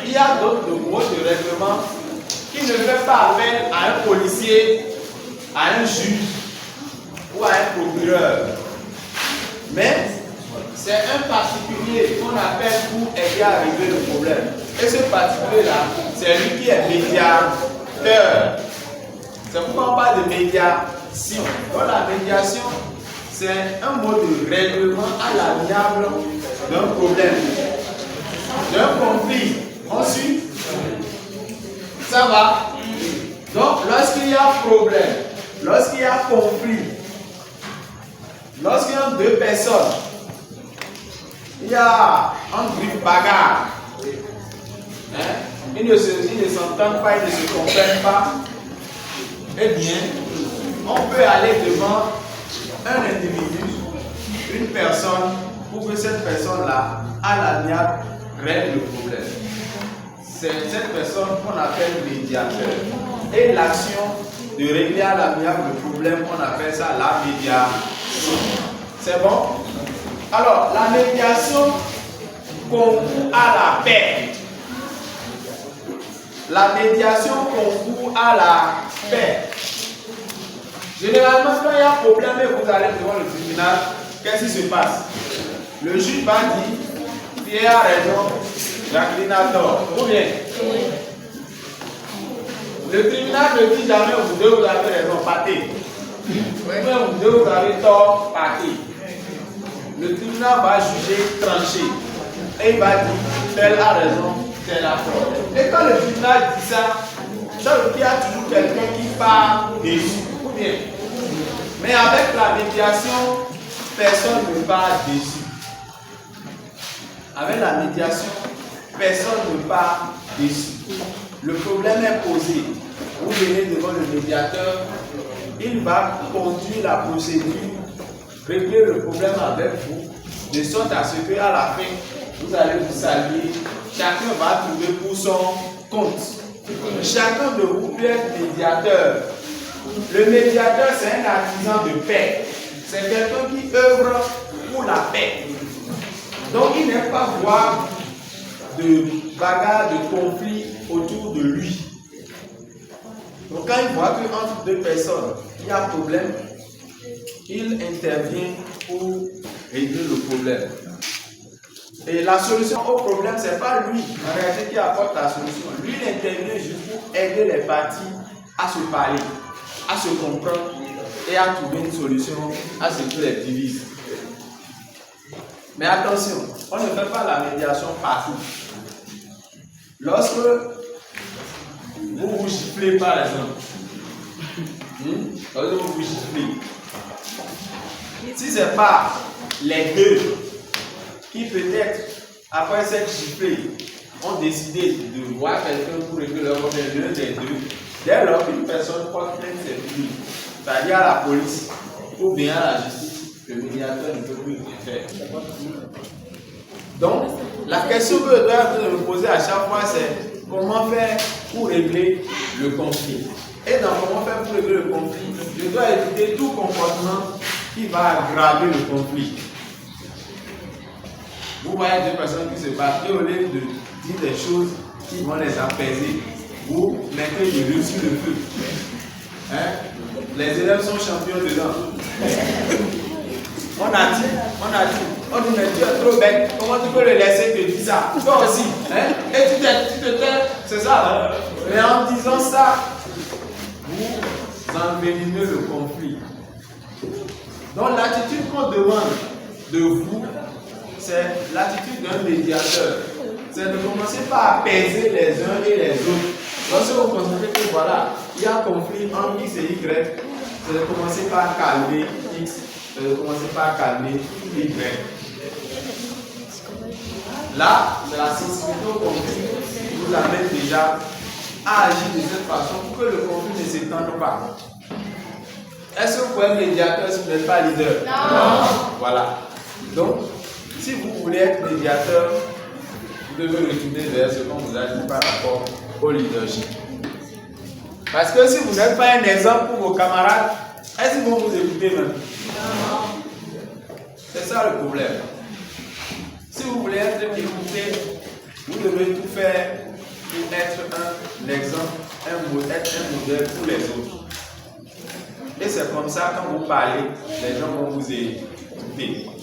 il y a d'autres modes de règlement qui ne fait pas appel à un policier, à un juge ou à un procureur. Mais c'est un particulier qu'on appelle pour aider à régler le problème. Et ce particulier-là, c'est lui qui est médiateur. C'est pourquoi on parle de médiation. Donc la médiation, c'est un mode de règlement à l'amiable d'un problème, d'un conflit. On suit? Ça va? Donc lorsqu'il y a problème, lorsqu'il y a conflit, lorsqu'il y a deux personnes, il y a une bagarre, ils ne s'entendent pas, ils ne se comprennent pas, eh bien, on peut aller devant un individu, une personne, pour que cette personne-là, à l'amiable, règle le problème. C'est cette personne qu'on appelle médiateur. Et l'action de régler à l'amiable le problème, on appelle ça la médiation. C'est bon? Alors, la médiation concourt à la paix. La médiation concourt à la paix. Généralement, quand il y a un problème et vous allez devant le tribunal, qu'est-ce qui se passe? Le juge va dire, Pierre a raison, Jacqueline a tort. Ou bien? Le tribunal ne dit jamais vous deux, vous avez raison, partez. Ou bien vous deux, vous avez tort, partez. Le tribunal va juger, trancher. Et il va dire, tel a raison, tel a tort. Et quand le tribunal dit ça, ça veut dire qu'il y a toujours quelqu'un qui part déçu. Ou bien? Mais avec la médiation, personne ne part déçu. Avec la médiation, personne ne part déçu. Le problème est posé. Vous venez devant le médiateur, il va conduire la procédure, régler le problème avec vous, de sorte à ce qu'à la fin, vous allez vous saluer. Chacun va trouver pour son compte. Chacun de vous peut être médiateur. Le médiateur, c'est un artisan de paix. C'est quelqu'un qui œuvre pour la paix. Donc, il n'aime pas voir de bagarre, de conflit autour de lui. Donc, quand il voit qu'entre deux personnes, il y a un problème, il intervient pour régler le problème. Et la solution au problème, ce n'est pas lui, en réalité, qui apporte la solution. Lui, il intervient juste pour aider les parties à se parler, à se comprendre et à trouver une solution à ce qui les divise. Mais attention, on ne fait pas la médiation partout. Lorsque vous vous giflez par exemple, lorsque vous vous giflez, si ce n'est pas les deux qui peut-être après cette giflée ont décidé de voir quelqu'un pour régler leur problème, l'un des deux, dès lors qu'une personne porte plainte, c'est fini. C'est-à-dire à la police ou bien à la justice, le médiateur ne peut plus rien faire. Donc, la question que je dois me poser à chaque fois, c'est comment faire pour régler le conflit. Et dans comment faire pour régler le conflit, je dois éviter tout comportement qui va aggraver le conflit. Vous voyez deux personnes qui se battent et au lieu de dire des choses qui vont les apaiser, vous mettez du riz sur le feu. Les élèves sont champions dedans. On a dit, mais tu es trop bête, comment tu peux le laisser te dire ça? Toi aussi, et tu te tais, c'est ça. Mais en disant ça, vous envenimez le conflit. Donc l'attitude qu'on demande de vous, c'est l'attitude d'un médiateur. C'est de commencer par apaiser les uns et les autres. Lorsque vous constatez que voilà, il y a un conflit entre X et Y, c'est de commencer par calmer X, c'est de commencer par calmer Y. Là, c'est la sensibilité au conflit qui vous amène déjà à agir de cette façon pour que le conflit ne s'étende pas. Est-ce que vous pouvez être médiateur si vous n'êtes pas leader? Non. Voilà. Donc, si vous voulez être médiateur, vous devez retourner vers ce qu'on vous a dit par rapport au leadership. Parce que si vous n'êtes pas un exemple pour vos camarades, est-ce qu'ils vont vous écouter même? Non. C'est ça le problème. Si vous voulez être écouté, vous devez tout faire pour être un exemple, un modèle pour les autres. Et c'est comme ça, quand vous parlez, les gens vont vous écouter.